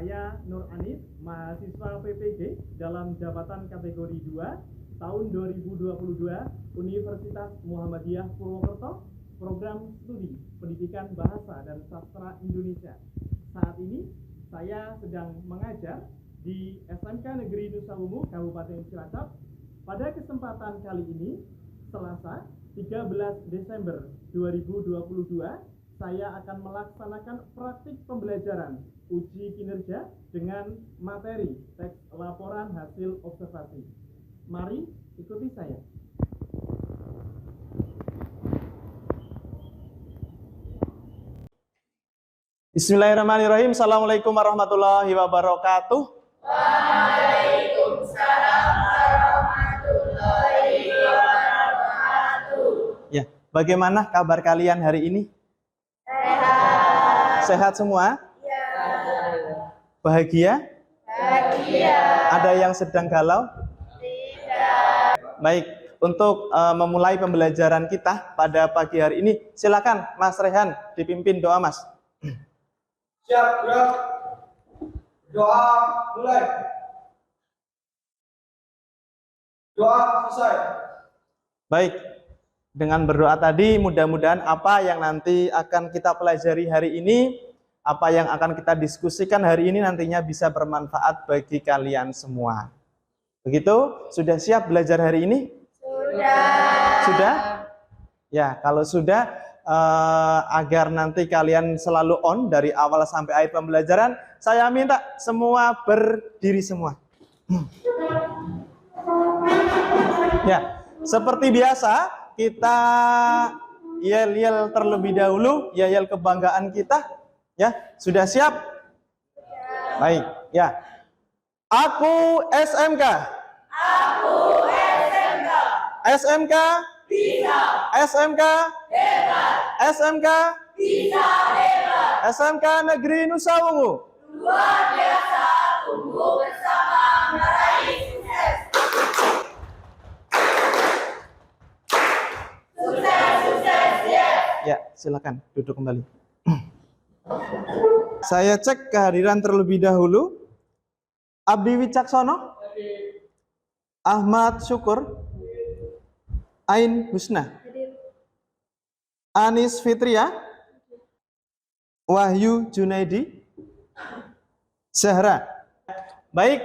Saya Nur Anif, mahasiswa PPG dalam jabatan kategori 2 tahun 2022 Universitas Muhammadiyah Purwokerto, program studi Pendidikan Bahasa dan Sastra Indonesia. Saat ini saya sedang mengajar di SMK Negeri Nusa Ungu, Kabupaten Cilacap. Pada kesempatan kali ini, Selasa 13 Desember 2022, saya akan melaksanakan praktik pembelajaran uji kinerja dengan materi teks laporan hasil observasi. Mari ikuti saya. Bismillahirrahmanirrahim. Assalamualaikum warahmatullahi wabarakatuh. Waalaikumsalam warahmatullahi wabarakatuh. Ya, bagaimana kabar kalian hari ini? Sehat. Sehat semua? Ya. Bahagia? Bahagia. Ada yang sedang galau? Tidak. Baik, untuk memulai pembelajaran kita pada pagi hari ini, silakan Mas Rehan dipimpin doa, Mas. Siap, gerak. Doa mulai. Doa selesai. Baik, dengan berdoa tadi, mudah-mudahan apa yang nanti akan kita pelajari hari ini, apa yang akan kita diskusikan hari ini nantinya bisa bermanfaat bagi kalian semua. Begitu? Sudah siap belajar hari ini? Sudah. Sudah? Ya, kalau sudah, agar nanti kalian selalu on dari awal sampai akhir pembelajaran, saya minta semua berdiri semua. Ya, seperti biasa kita yel-yel terlebih dahulu, yel-yel kebanggaan kita. Ya, sudah siap? Baik, ya. Aku SMK. Aku SMK. SMK Bisa. SMK Hebat. SMK Bisa hebat. SMK Negeri Nusa Ungu. Luar biasa. Tumbuh bersama meraih sukses. Sukses, sukses, yes. Ya, silakan duduk kembali. Saya cek kehadiran terlebih dahulu. Abdi Wicaksono, Ahmad Syukur, Ain Husna, Anis Fitria, Wahyu Junaidi, Zahra. Baik,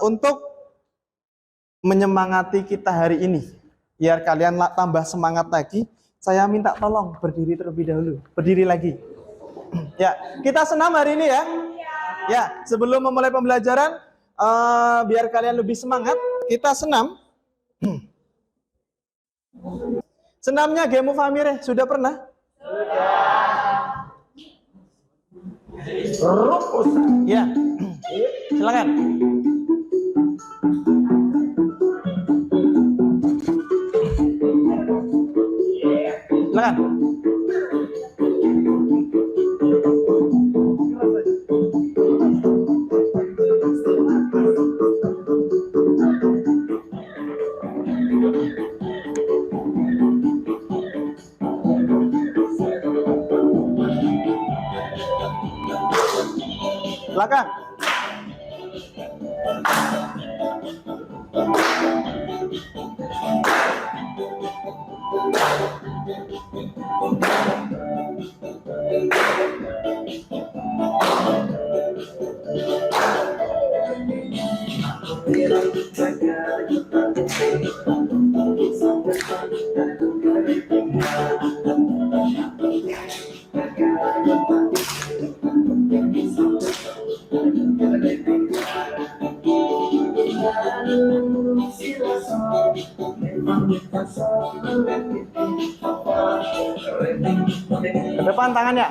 untuk menyemangati kita hari ini, biar kalian tambah semangat lagi, saya minta tolong berdiri terlebih dahulu. Berdiri lagi. Ya, kita senam hari ini ya. Ya, sebelum memulai pembelajaran, biar kalian lebih semangat, kita senam. Senamnya Gemu Famire, sudah pernah? Sudah. Ya, silakan. Silakan. Silakan. Ke depan tangannya.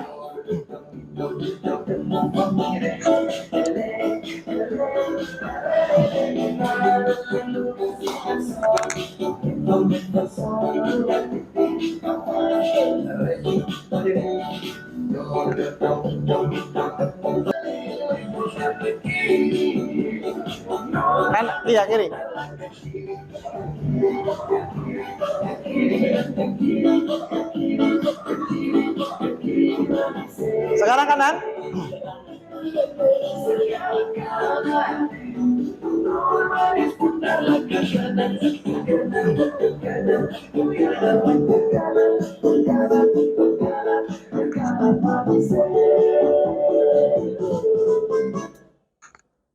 Kan, iya kiri. Sekarang kanan.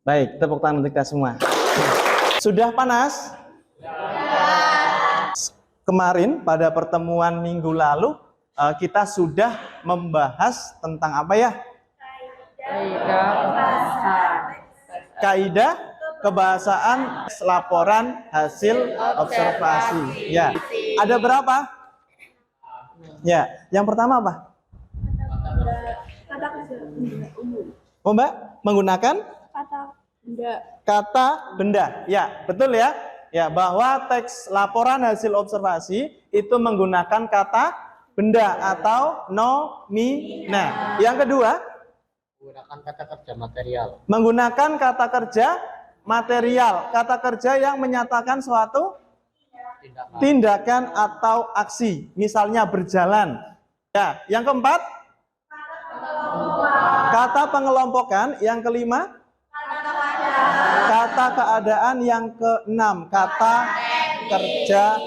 Baik, tepuk tangan untuk kita semua. Sudah panas? Kemarin pada pertemuan minggu lalu kita sudah membahas tentang apa ya? Kaidah kebahasaan laporan hasil observasi. Ya, ada berapa? Ya, yang pertama apa? Kata kerja umum. Oh, Mbak, menggunakan Kata benda. kata benda. Ya, betul ya. Ya, bahwa teks laporan hasil observasi itu menggunakan kata benda atau nomina. Yang kedua, menggunakan kata kerja material. menggunakan kata kerja material. Kata kerja yang menyatakan suatu tindakan atau aksi. Misalnya berjalan. Ya, yang keempat, kata pengelompokan. Yang kelima, kata keadaan. Yang keenam, kata kerja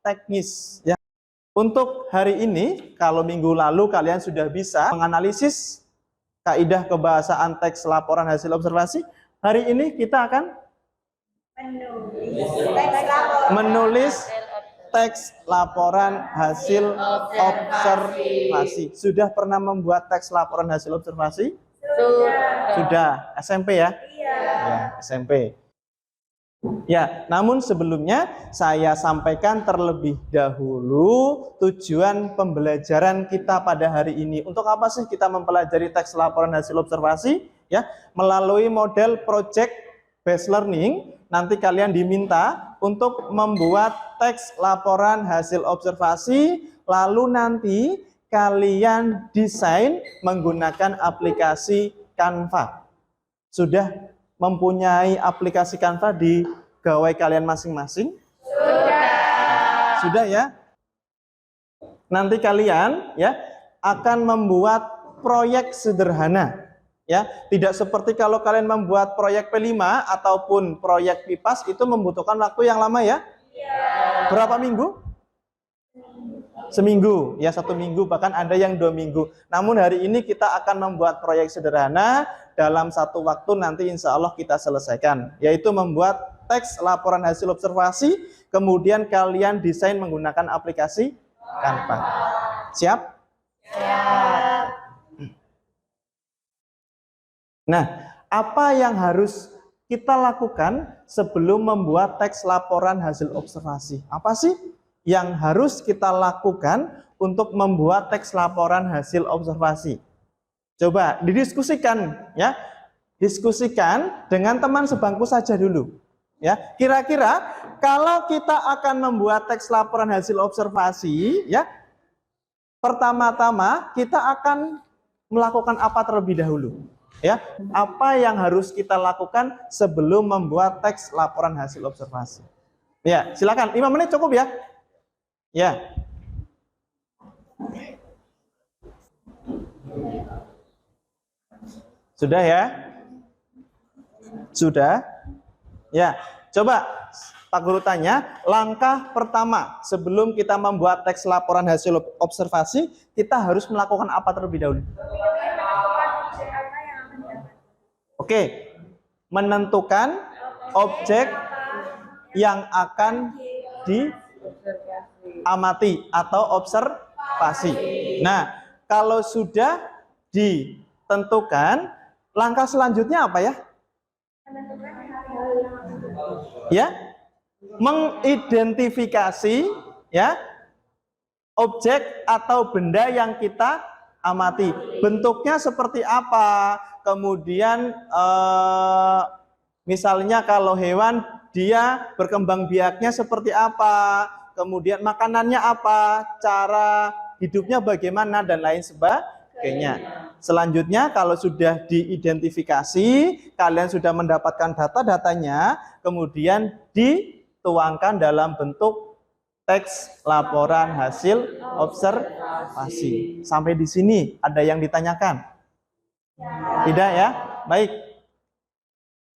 teknis. Ya. Untuk hari ini, kalau minggu lalu kalian sudah bisa menganalisis kaidah kebahasaan teks laporan hasil observasi, hari ini kita akan menulis teks laporan hasil observasi. Sudah pernah membuat teks laporan hasil observasi? Sudah. SMP ya? Ya, SMP. Ya, namun sebelumnya saya sampaikan terlebih dahulu tujuan pembelajaran kita pada hari ini. Untuk apa sih kita mempelajari teks laporan hasil observasi? Ya, melalui model project based learning, nanti kalian diminta untuk membuat teks laporan hasil observasi, lalu nanti kalian desain menggunakan aplikasi Canva. Sudah mempunyai aplikasi Canva di gawai kalian masing-masing? Sudah ya? Nanti kalian ya akan membuat proyek sederhana. Ya, tidak seperti kalau kalian membuat proyek P5 ataupun proyek PIPAS itu membutuhkan waktu yang lama ya? Berapa minggu? Seminggu, ya 1 minggu, bahkan ada yang 2 minggu. Namun hari ini kita akan membuat proyek sederhana dalam 1 waktu nanti insya Allah kita selesaikan. Yaitu membuat teks laporan hasil observasi, kemudian kalian desain menggunakan aplikasi Canva. Siap? Siap. Nah, apa yang harus kita lakukan sebelum membuat teks laporan hasil observasi? Apa sih yang harus kita lakukan untuk membuat teks laporan hasil observasi? Coba didiskusikan ya. Diskusikan dengan teman sebangku saja dulu. Ya, kira-kira kalau kita akan membuat teks laporan hasil observasi, ya, pertama-tama kita akan melakukan apa terlebih dahulu? Ya, apa yang harus kita lakukan sebelum membuat teks laporan hasil observasi? Ya, silakan. 5 menit cukup ya? Ya. Sudah ya? Sudah? Ya. Coba Pak Guru tanya, langkah pertama sebelum kita membuat teks laporan hasil observasi, kita harus melakukan apa terlebih dahulu? Oke, menentukan objek yang akan diamati atau observasi. Nah, kalau sudah ditentukan, langkah selanjutnya apa ya? Ya, mengidentifikasi ya objek atau benda yang kita amati. Bentuknya seperti apa? Kemudian misalnya kalau hewan dia berkembang biaknya seperti apa, kemudian makanannya apa, cara hidupnya bagaimana dan lain sebagainya. Selanjutnya kalau sudah diidentifikasi, kalian sudah mendapatkan data-datanya, kemudian dituangkan dalam bentuk teks laporan hasil observasi. Sampai di sini ada yang ditanyakan? Tidak ya? Baik.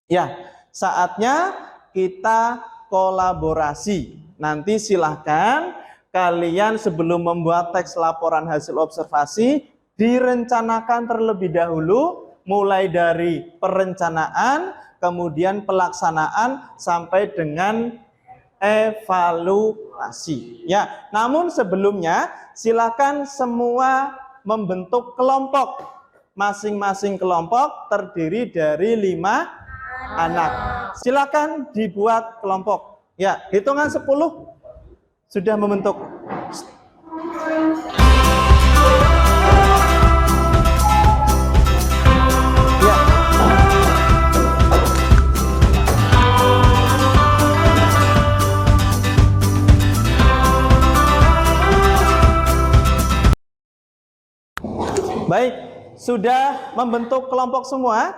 Ya, saatnya kita kolaborasi. Nanti silahkan kalian sebelum membuat teks laporan hasil observasi, direncanakan terlebih dahulu, mulai dari perencanaan, kemudian pelaksanaan, sampai dengan evaluasi. Ya, namun sebelumnya silakan semua membentuk kelompok. Masing-masing kelompok terdiri dari 5 anak. Silakan dibuat kelompok. Ya, hitungan 10 sudah membentuk. Ya. Baik, sudah membentuk kelompok semua?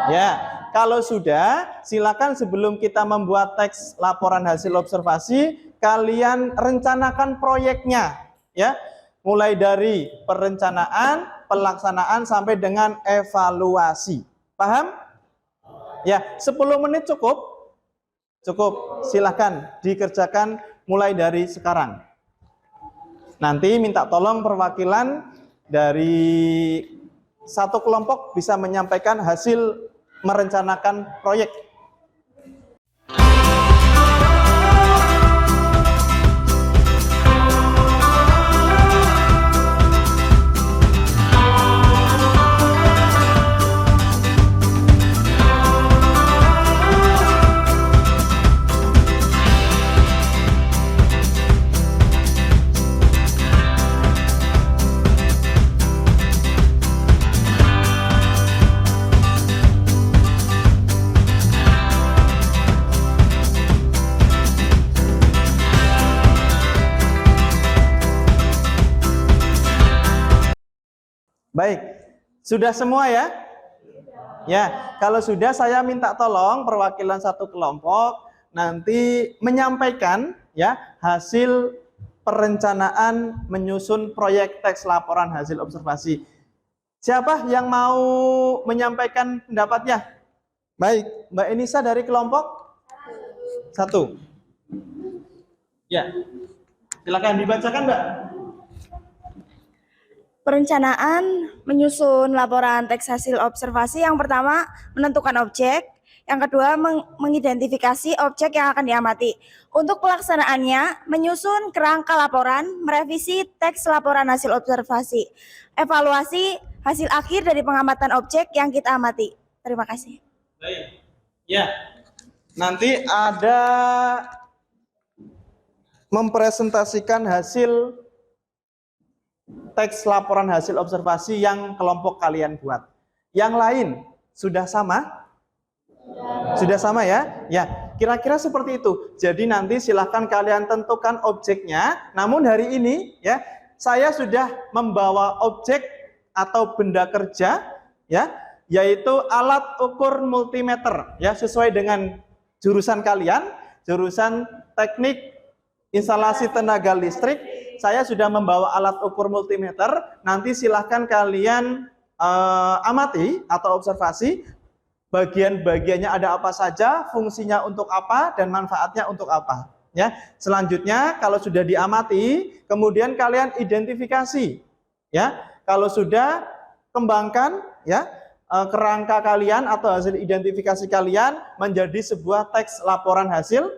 Ya, kalau sudah, silakan sebelum kita membuat teks laporan hasil observasi, kalian rencanakan proyeknya, ya. Mulai dari perencanaan, pelaksanaan sampai dengan evaluasi. Paham? Ya, 10 menit cukup? Cukup. Silakan dikerjakan mulai dari sekarang. Nanti minta tolong perwakilan dari satu kelompok bisa menyampaikan hasil merencanakan proyek. Baik, sudah semua ya? Ya, kalau sudah saya minta tolong perwakilan satu kelompok nanti menyampaikan ya hasil perencanaan menyusun proyek teks laporan hasil observasi. Siapa yang mau menyampaikan pendapatnya? Baik, Mbak Enisa dari kelompok 1. Ya, silakan dibacakan, Mbak. Perencanaan menyusun laporan teks hasil observasi. Yang pertama, menentukan objek. Yang kedua, mengidentifikasi objek yang akan diamati. Untuk pelaksanaannya, menyusun kerangka laporan, merevisi teks laporan hasil observasi, evaluasi hasil akhir dari pengamatan objek yang kita amati. Terima kasih. Baik. Ya, nanti ada mempresentasikan hasil teks laporan hasil observasi yang kelompok kalian buat. Yang lain sudah sama? Sudah sama ya? Ya, kira-kira seperti itu. Jadi nanti silahkan kalian tentukan objeknya. Namun hari ini ya, saya sudah membawa objek atau benda kerja ya, yaitu alat ukur multimeter ya, sesuai dengan jurusan kalian, jurusan teknik instalasi tenaga listrik. Saya sudah membawa alat ukur multimeter. Nanti silahkan kalian amati atau observasi bagian-bagiannya ada apa saja, fungsinya untuk apa, dan manfaatnya untuk apa. Ya, selanjutnya kalau sudah diamati, kemudian kalian identifikasi. Ya, kalau sudah kembangkan ya kerangka kalian atau hasil identifikasi kalian menjadi sebuah teks laporan hasil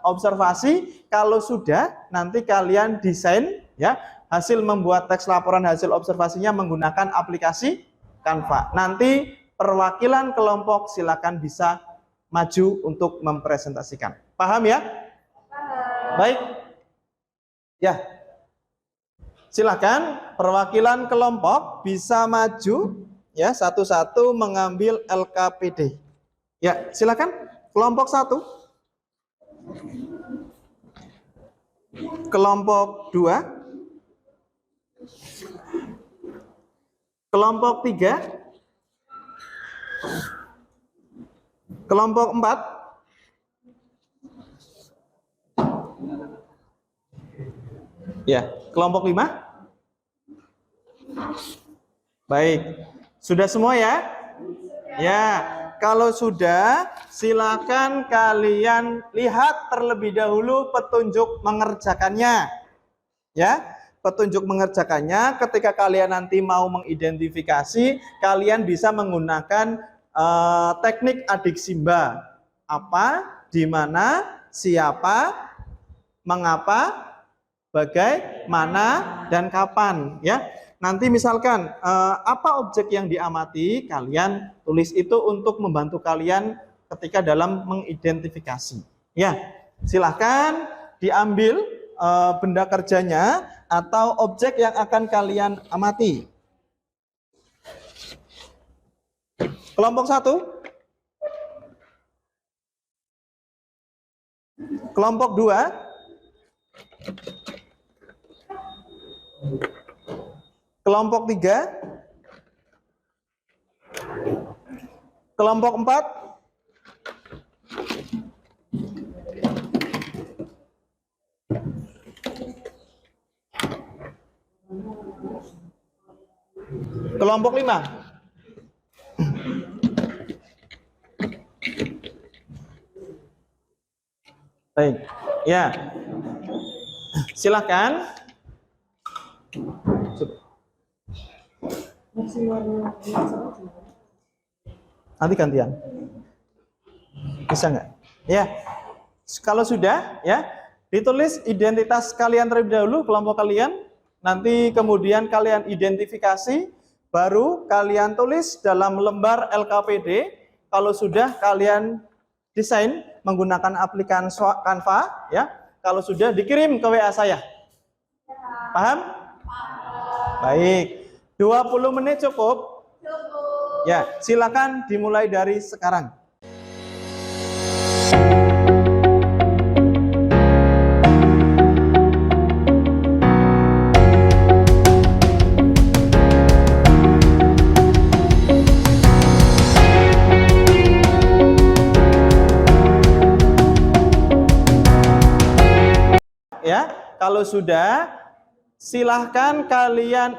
observasi. Kalau sudah, nanti kalian desain ya hasil membuat teks laporan hasil observasinya menggunakan aplikasi Canva. Nanti perwakilan kelompok silakan bisa maju untuk mempresentasikan. Paham ya? Baik. Ya. Silakan perwakilan kelompok bisa maju ya satu-satu mengambil LKPD. Ya, silakan kelompok 1. Kelompok 2, kelompok 3, kelompok 4, ya, kelompok 5. Baik, Sudah semua ya? Ya, kalau sudah, silakan kalian lihat terlebih dahulu petunjuk mengerjakannya. Ya, petunjuk mengerjakannya ketika kalian nanti mau mengidentifikasi, kalian bisa menggunakan teknik adik Simba. Apa, di mana, siapa, mengapa, bagaimana, dan kapan. Ya, nanti misalkan apa objek yang diamati, kalian tulis itu untuk membantu kalian ketika dalam mengidentifikasi. Ya, silahkan diambil benda kerjanya atau objek yang akan kalian amati. Kelompok 1. Kelompok 2. Kelompok 3. Kelompok 4. Kelompok 5. Baik, ya. Silakan. Nanti gantian. Bisa nggak? Ya. Kalau sudah, ya, ditulis identitas kalian terlebih dahulu, kelompok kalian. Nanti kemudian kalian identifikasi, baru kalian tulis dalam lembar LKPD. Kalau sudah kalian desain menggunakan aplikasi Canva, ya. Kalau sudah dikirim ke WA saya. Paham? Baik. 20 menit cukup? Cukup. Ya, silakan dimulai dari sekarang. Ya, kalau sudah, silahkan kalian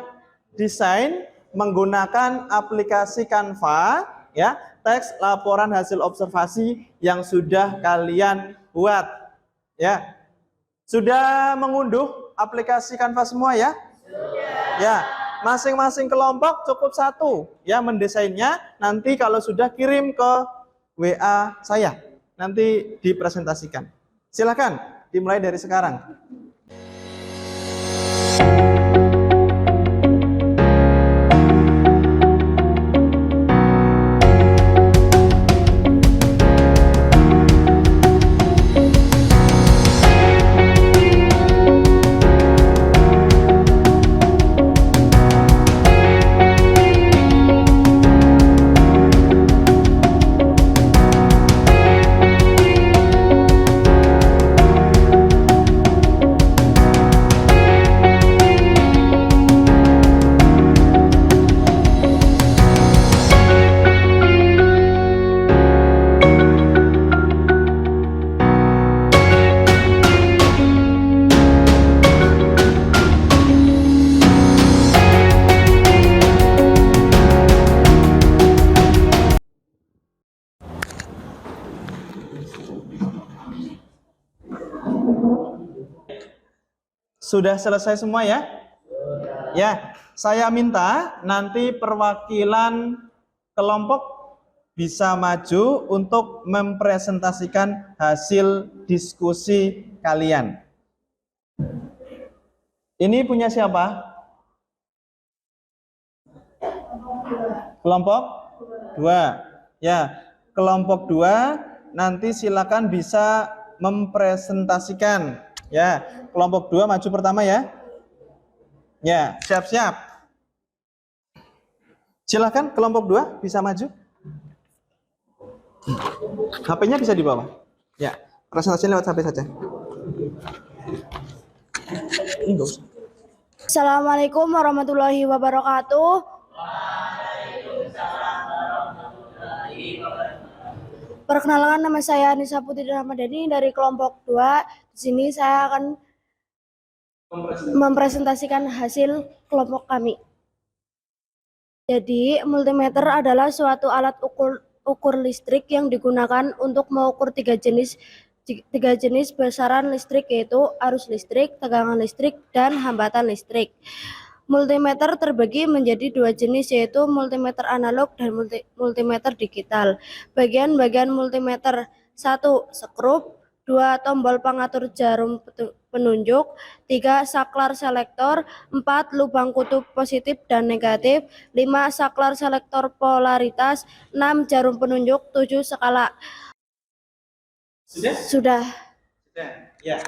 desain menggunakan aplikasi Canva, ya, teks laporan hasil observasi yang sudah kalian buat, ya. Sudah mengunduh aplikasi Canva semua ya? Sudah. Ya, masing-masing kelompok cukup 1 ya mendesainnya. Nanti kalau sudah kirim ke WA saya, nanti dipresentasikan. Silakan dimulai dari sekarang. Sudah selesai semua ya? Ya, saya minta nanti perwakilan kelompok bisa maju untuk mempresentasikan hasil diskusi kalian. Ini punya siapa? Kelompok 2. Ya, kelompok 2 nanti silakan bisa mempresentasikan. Ya, kelompok 2 maju pertama ya. Ya, siap-siap. Silakan kelompok 2 bisa maju. HP-nya bisa di bawah. Ya, presentasinya lewat HP saja. Ini enggak usah. Assalamualaikum warahmatullahi wabarakatuh. Perkenalkan, nama saya Nisa Putri Ramadhani dari kelompok 2. Di sini saya akan mempresentasikan hasil kelompok kami. Jadi, multimeter adalah suatu alat ukur listrik yang digunakan untuk mengukur tiga jenis besaran listrik, yaitu arus listrik, tegangan listrik, dan hambatan listrik. Multimeter terbagi menjadi dua jenis, yaitu multimeter analog dan multimeter digital. Bagian-bagian multimeter: 1. Skrup, 2. Tombol pengatur jarum penunjuk, 3. Saklar selektor, 4. Lubang kutub positif dan negatif, 5. Saklar selektor polaritas, 6. Jarum penunjuk, 7. Skala. Sudah? Sudah. Ya.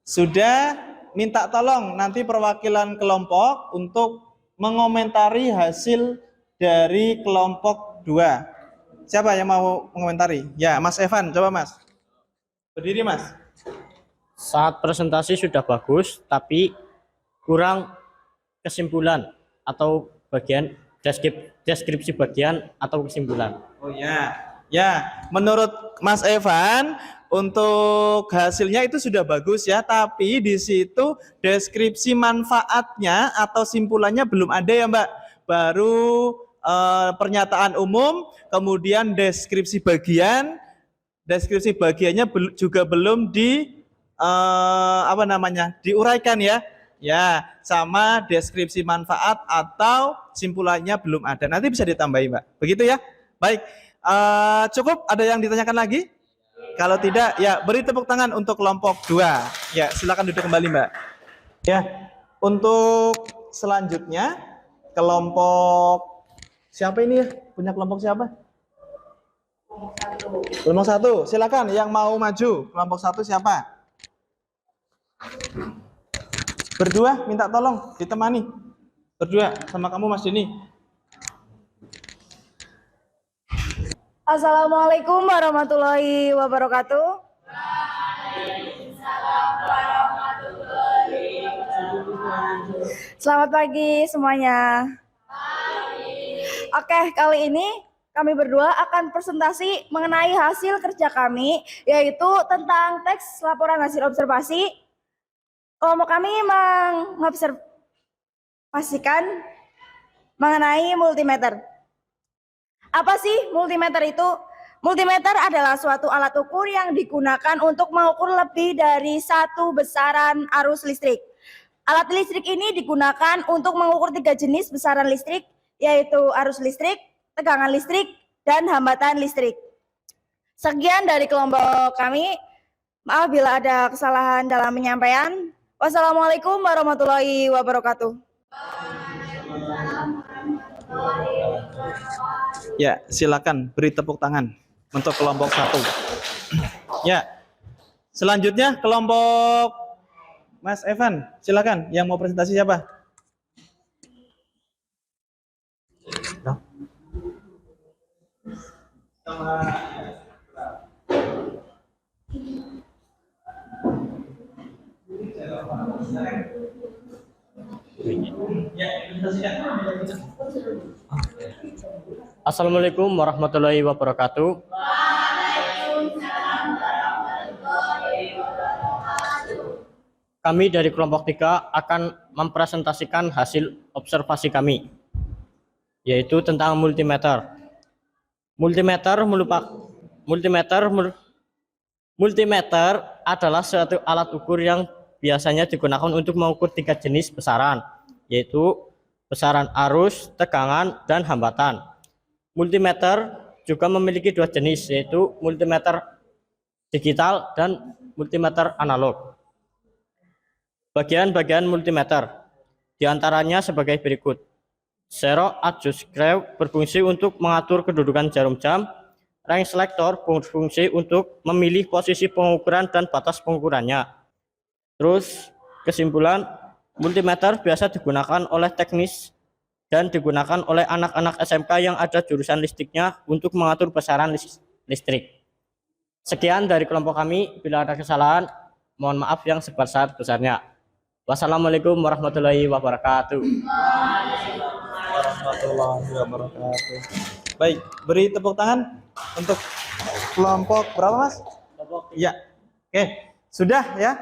Sudah, minta tolong nanti perwakilan kelompok untuk mengomentari hasil dari kelompok 2. Siapa yang mau mengomentari? Ya, Mas Evan, coba Mas. Berdiri Mas. Saat presentasi sudah bagus, tapi kurang kesimpulan atau bagian deskripsi bagian atau kesimpulan. Oh ya, ya. Menurut Mas Evan, untuk hasilnya itu sudah bagus ya, tapi di situ deskripsi manfaatnya atau simpulannya belum ada ya Mbak. Baru pernyataan umum, kemudian deskripsi bagiannya juga belum diuraikan ya. Ya, sama deskripsi manfaat atau simpulannya belum ada. Nanti bisa ditambahin Mbak. Begitu ya. Baik. Cukup, ada yang ditanyakan lagi? Kalau tidak, ya beri tepuk tangan untuk kelompok 2. Ya, silakan duduk kembali Mbak. Ya, untuk selanjutnya kelompok siapa ini ya? Punya kelompok siapa? Kelompok 1. Silakan yang mau maju. Kelompok 1 siapa? Berdua, minta tolong ditemani. Berdua sama kamu Mas Dini. Assalamualaikum warahmatullahi wabarakatuh. Selamat pagi semuanya. Oke, kali ini kami berdua akan presentasi mengenai hasil kerja kami, yaitu tentang teks laporan hasil observasi. Kelompok kami mengobservasikan mengenai multimeter. Apa sih multimeter itu? Multimeter adalah suatu alat ukur yang digunakan untuk mengukur lebih dari satu besaran arus listrik. Alat listrik ini digunakan untuk mengukur tiga jenis besaran listrik, yaitu arus listrik, tegangan listrik, dan hambatan listrik. Sekian dari kelompok kami. Maaf bila ada kesalahan dalam penyampaian. Wassalamualaikum warahmatullahi wabarakatuh. Ya, silakan beri tepuk tangan untuk kelompok 1. Ya, selanjutnya kelompok Mas Evan, silakan. Yang mau presentasi siapa? Assalamualaikum warahmatullahi wabarakatuh. Kami dari kelompok 3 akan mempresentasikan hasil observasi kami, yaitu tentang multimeter. Multimeter adalah suatu alat ukur yang biasanya digunakan untuk mengukur tiga jenis besaran, yaitu besaran arus, tegangan, dan hambatan. Multimeter juga memiliki dua jenis, yaitu multimeter digital dan multimeter analog. Bagian-bagian multimeter diantaranya sebagai berikut. Zero adjust screw berfungsi untuk mengatur kedudukan jarum jam. Range selector berfungsi untuk memilih posisi pengukuran dan batas pengukurannya. Terus kesimpulan, multimeter biasa digunakan oleh teknis dan digunakan oleh anak-anak SMK yang ada jurusan listriknya untuk mengatur besaran listrik. Sekian dari kelompok kami. Bila ada kesalahan, mohon maaf yang sebesar-besarnya. Wassalamualaikum warahmatullahi wabarakatuh. Warahmatullahi wabarakatuh. Baik, beri tepuk tangan untuk kelompok berapa Mas? Ya, oke, sudah ya.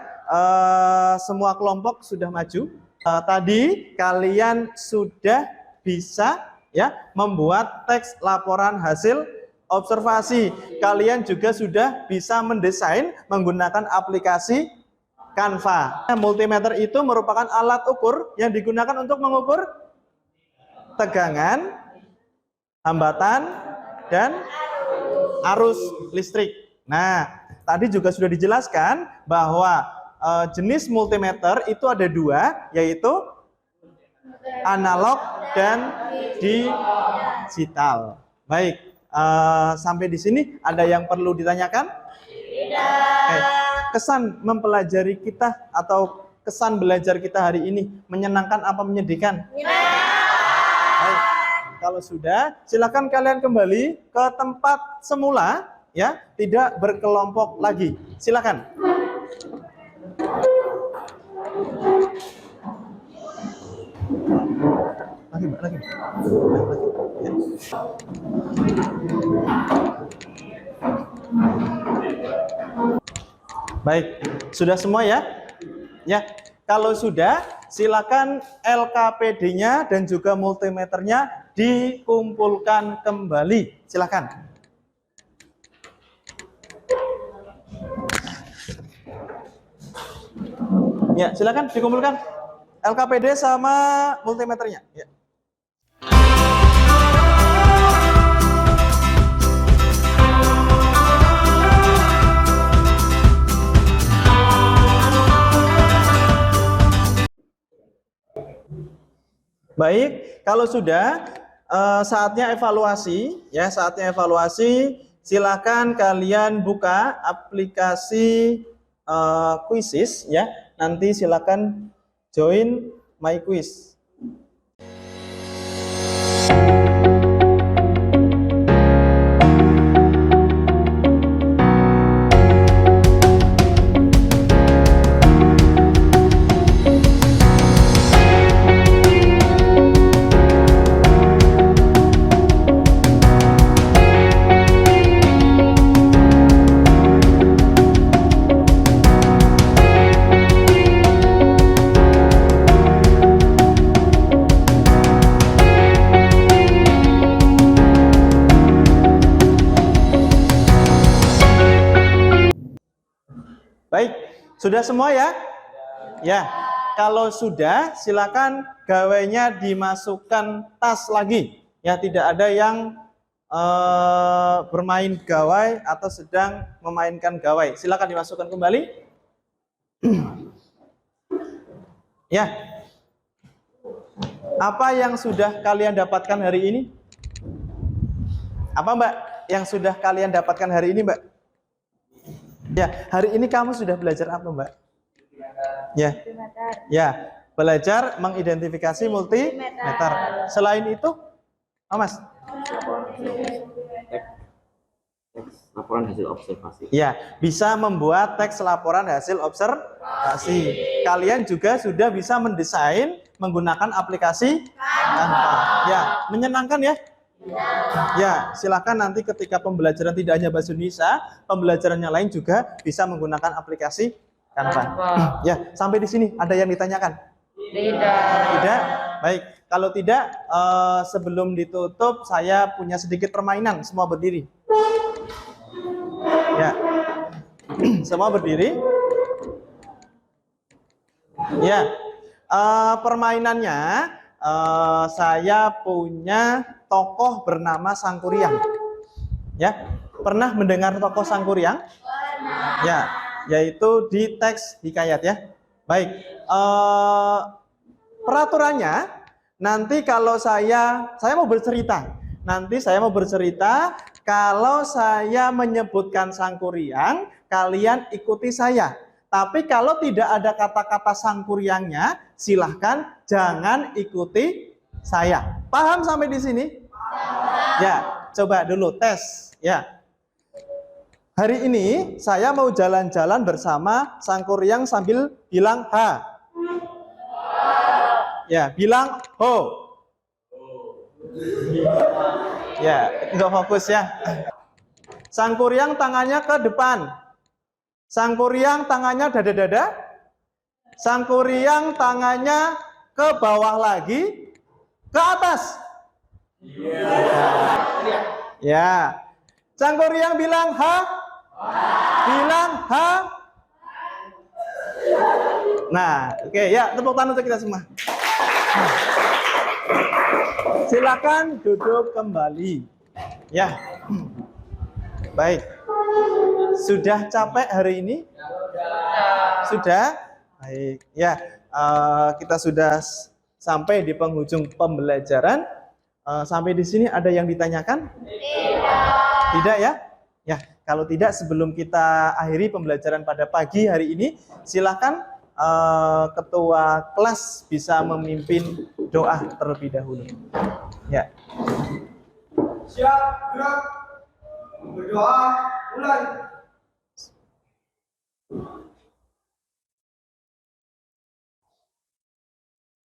Semua kelompok sudah maju. Tadi kalian sudah bisa ya membuat teks laporan hasil observasi. Kalian juga sudah bisa mendesain menggunakan aplikasi Canva. Multimeter itu merupakan alat ukur yang digunakan untuk mengukur tegangan, hambatan, dan arus listrik. Nah, tadi juga sudah dijelaskan bahwa jenis multimeter itu ada dua, yaitu analog dan digital. Baik, sampai di sini ada yang perlu ditanyakan? Tidak. Kesan mempelajari kita atau kesan belajar kita hari ini menyenangkan apa menyedihkan? Baik, kalau sudah, silakan kalian kembali ke tempat semula, ya, tidak berkelompok lagi. Silakan. Lagi. Baik, sudah semua ya? Ya, kalau sudah, silakan LKPD-nya dan juga multimeternya dikumpulkan kembali. Silakan. Ya, silakan dikumpulkan LKPD sama multimeternya. Ya. Baik, kalau sudah saatnya evaluasi, ya saatnya evaluasi. Silakan kalian buka aplikasi Quizzes, ya. Nanti silakan join my quiz. Baik, sudah semua ya? Ya, kalau sudah silakan gawainya dimasukkan tas lagi. Ya, tidak ada yang bermain gawai atau sedang memainkan gawai. Silakan dimasukkan kembali. Ya. Apa yang sudah kalian dapatkan hari ini? Apa, Mbak? Yang sudah kalian dapatkan hari ini, Mbak? Ya, hari ini kamu sudah belajar apa, Mbak? Ya. Ya, belajar mengidentifikasi multimeter. Selain itu, oh, Mas? Teks laporan hasil observasi. Ya, bisa membuat teks laporan hasil observasi. Kalian juga sudah bisa mendesain menggunakan aplikasi Canva. Ya, menyenangkan ya? Ya, silakan nanti ketika pembelajaran tidak hanya bahasa Indonesia, pembelajarannya lain juga bisa menggunakan aplikasi Canva. Ya, sampai di sini ada yang ditanyakan? Tidak? Baik, kalau tidak, sebelum ditutup saya punya sedikit permainan. Semua berdiri. Ya, semua berdiri. Ya, permainannya saya punya tokoh bernama Sangkuriang. Ya, pernah mendengar tokoh Sangkuriang? Pernah. Ya, yaitu di teks hikayat ya. Baik, peraturannya nanti kalau saya mau bercerita. Nanti saya mau bercerita, kalau saya menyebutkan Sangkuriang, kalian ikuti saya. Tapi kalau tidak ada kata-kata Sangkuriangnya, silahkan jangan ikuti saya. Paham sampai di sini? Ya, coba dulu tes. Ya. Hari ini saya mau jalan-jalan bersama Sangkuriang sambil bilang ha. Ya, bilang ho. Ya, nggak fokus ya. Sangkuriang tangannya ke depan. Sangkuriang tangannya dada-dada. Sangkuriang tangannya ke bawah lagi, ke atas. Ya. Cangkuriang bilang ha. Bilang ha. Nah, oke ya, tepuk tangan untuk kita semua. Silakan duduk kembali. Ya. Baik. Sudah capek hari ini? Sudah? Baik. Ya, kita sudah sampai di penghujung pembelajaran. Sampai di sini ada yang ditanyakan? Tidak ya? Ya, kalau tidak sebelum kita akhiri pembelajaran pada pagi hari ini, silakan ketua kelas bisa memimpin doa terlebih dahulu. Ya. Siap, gerak. Berdoa, mulai.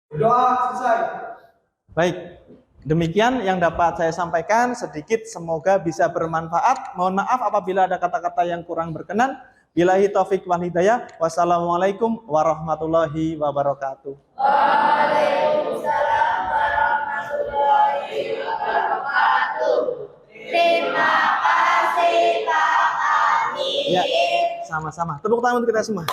Berdoa selesai. Baik. Demikian yang dapat saya sampaikan, sedikit semoga bisa bermanfaat. Mohon maaf apabila ada kata-kata yang kurang berkenan. Billahi taufik wal hidayah. Wassalamualaikum warahmatullahi wabarakatuh. Waalaikumsalam warahmatullahi wabarakatuh. Terima kasih Pak Amin. Ya, sama-sama. Tepuk tangan untuk kita semua.